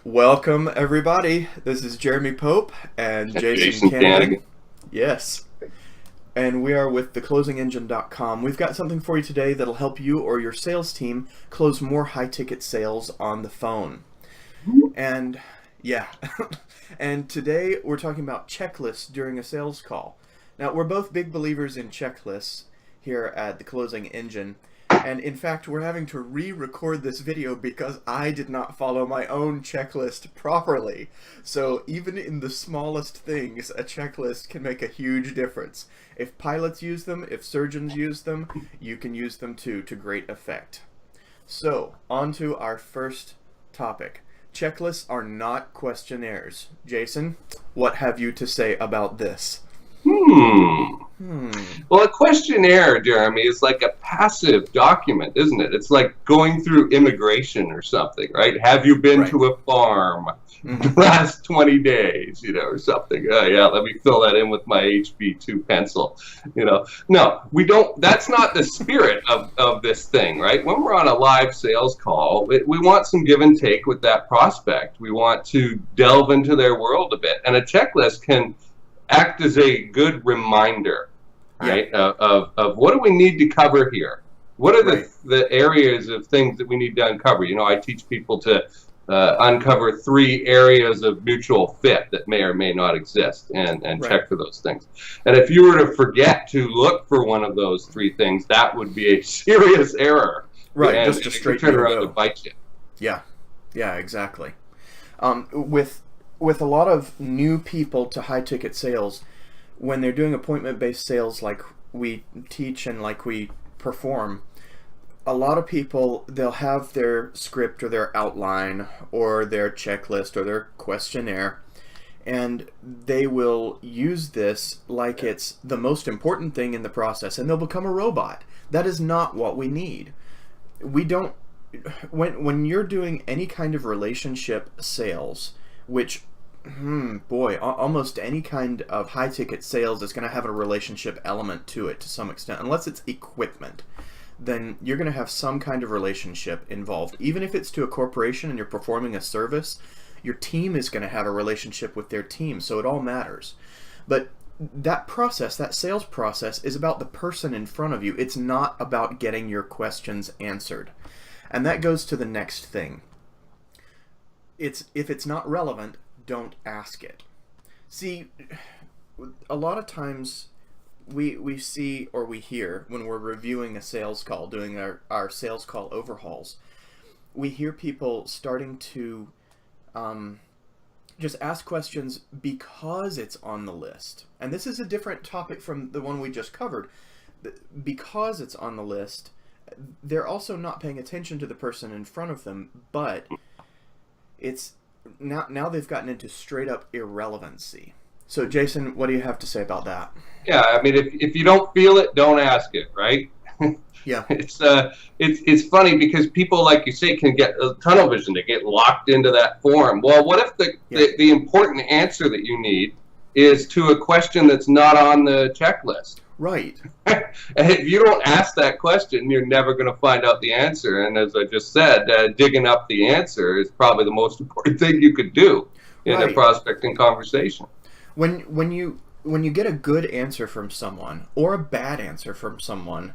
Welcome, everybody. This is Jeremy Pope and Jason Jason Kanigan. Kanigan. Yes. And we are with theclosingengine.com. We've got something for you today that'll help you or your sales team close more high-ticket sales on the phone. And, yeah. And today we're talking about checklists during a sales call. Now, we're both big believers in checklists here at The Closing Engine. And in fact, we're having to re-record this video because I did not follow my own checklist properly. So even in the smallest things, a checklist can make a huge difference. If pilots use them, if surgeons use them, you can use them too to great effect. So, on to our first topic. Checklists are not questionnaires. Jason, what have you to say about this? Well, a questionnaire, Jeremy, is like a passive document, isn't it? It's like going through immigration or something, right? Have you been Right. to a farm the last 20 days, or something? Yeah, let me fill that in with my HB2 pencil, No, we don't. That's not the spirit of this thing, right? When we're on a live sales call, we want some give and take with that prospect. We want to delve into their world a bit. And a checklist can act as a good reminder, right? Of what do we need to cover here? What are the areas of things that we need to uncover? I teach people to uncover 3 areas of mutual fit that may or may not exist, and check for those things. And if you were to forget to look for one of those 3 things, that would be a serious error. Right, and just a it straight could turn no-go. around to bite you. Yeah, exactly. With a lot of new people to high-ticket sales, when they're doing appointment-based sales like we teach and like we perform, a lot of people, they'll have their script or their outline or their checklist or their questionnaire, and they will use this like it's the most important thing in the process, and they'll become a robot. That is not what we need. We don't... When you're doing any kind of relationship sales, which almost any kind of high-ticket sales is going to have a relationship element to it to some extent. Unless it's equipment, then you're going to have some kind of relationship involved. Even if it's to a corporation and you're performing a service, your team is going to have a relationship with their team, so it all matters. But that process, that sales process, is about the person in front of you. It's not about getting your questions answered. And that goes to the next thing. If it's not relevant, don't ask it. See, a lot of times we see or we hear when we're reviewing a sales call, doing our sales call overhauls, we hear people starting to just ask questions because it's on the list. And this is a different topic from the one we just covered. Because it's on the list, they're also not paying attention to the person in front of them, but it's now they've gotten into straight up irrelevancy. So Jason, what do you have to say about that? Yeah, I mean, if you don't feel it, don't ask it, right? Yeah. It's funny because people, like you say, can get tunnel vision. They get locked into that form. Well, what if the important answer that you need is to a question that's not on the checklist? Right. And if you don't ask that question, you're never going to find out the answer. And as I just said, digging up the answer is probably the most important thing you could do in a prospecting conversation. When you get a good answer from someone or a bad answer from someone,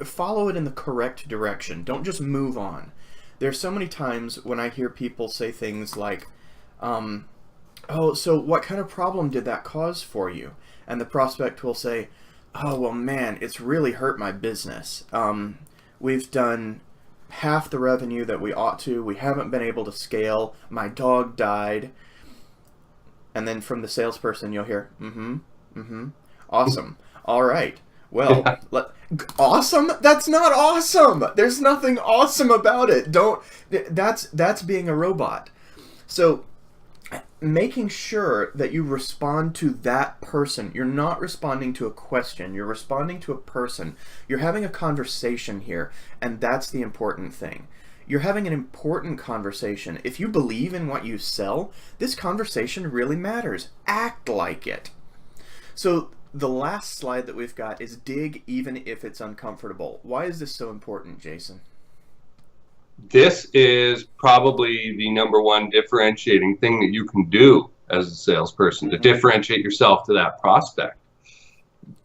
follow it in the correct direction. Don't just move on. There's so many times when I hear people say things like, "Oh, so what kind of problem did that cause for you?" And the prospect will say, "Oh, well, man, it's really hurt my business. We've done half the revenue that we ought to. We haven't been able to scale. My dog died." And then from the salesperson, you'll hear, awesome. All right. Well, awesome? That's not awesome. There's nothing awesome about it. That's being a robot. So making sure that you respond to that person. You're not responding to a question. You're responding to a person. You're having a conversation here, and that's the important thing. You're having an important conversation. If you believe in what you sell, this conversation really matters. Act like it. So the last slide that we've got is dig even if it's uncomfortable. Why is this so important, Jason? This is probably the number one differentiating thing that you can do as a salesperson to differentiate yourself to that prospect.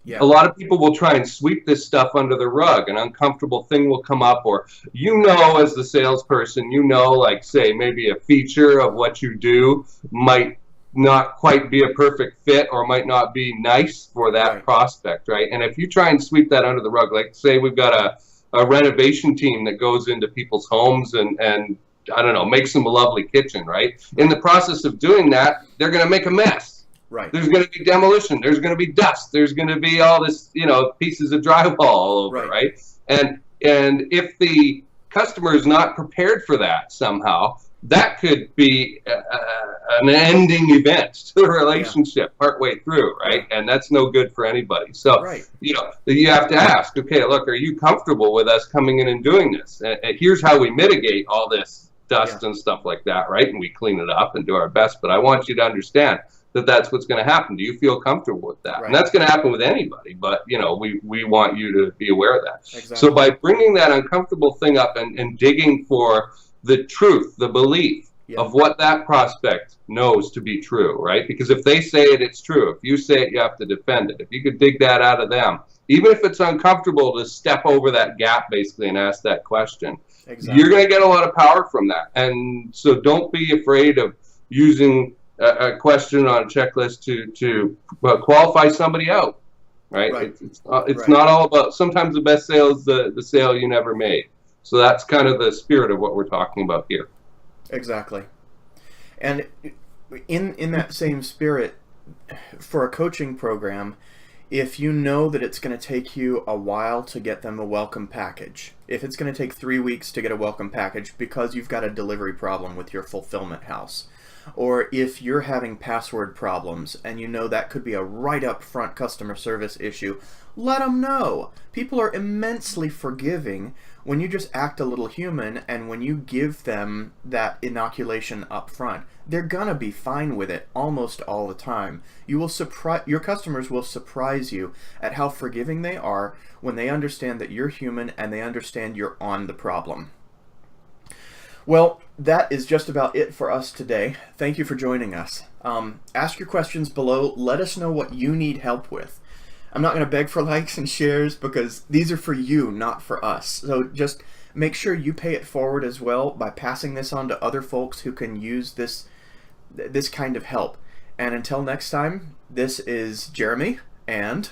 Yeah. A lot of people will try and sweep this stuff under the rug. An uncomfortable thing will come up, or as the salesperson, like say maybe a feature of what you do might not quite be a perfect fit or might not be nice for that prospect, right? And if you try and sweep that under the rug, like say we've got a renovation team that goes into people's homes and I don't know, makes them a lovely kitchen, right? In the process of doing that, they're going to make a mess. Right. There's going to be demolition. There's going to be dust. There's going to be all this, pieces of drywall all over, right? And if the customer is not prepared for that somehow, that could be an ending event to the relationship partway through, right? And that's no good for anybody. So, you have to ask, okay, look, are you comfortable with us coming in and doing this? And here's how we mitigate all this dust and stuff like that, right? And we clean it up and do our best. But I want you to understand that that's what's going to happen. Do you feel comfortable with that? And that's going to happen with anybody, but we want you to be aware of that. Exactly. So by bringing that uncomfortable thing up and digging for the truth, the belief of what that prospect knows to be true, right? Because if they say it, it's true. If you say it, you have to defend it. If you could dig that out of them, even if it's uncomfortable to step over that gap basically and ask that question, you're going to get a lot of power from that. And so don't be afraid of using a question on a checklist to qualify somebody out, right? It's not all about, sometimes the best sale is the sale you never made. So that's kind of the spirit of what we're talking about here. Exactly. And in that same spirit, for a coaching program, if you know that it's going to take you a while to get them a welcome package, if it's going to take 3 weeks to get a welcome package because you've got a delivery problem with your fulfillment house, or if you're having password problems and you know that could be a right up front customer service issue, let them know. People are immensely forgiving when you just act a little human, and when you give them that inoculation up front, they're gonna be fine with it almost all the time. Your customers will surprise you at how forgiving they are when they understand that you're human and they understand you're on the problem. Well, that is just about it for us today. Thank you for joining us. Ask your questions below. Let us know what you need help with. I'm not going to beg for likes and shares because these are for you, not for us. So just make sure you pay it forward as well by passing this on to other folks who can use this kind of help. And until next time, this is Jeremy and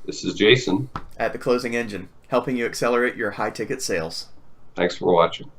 this is Jason at The Closing Engine, helping you accelerate your high-ticket sales. Thanks for watching.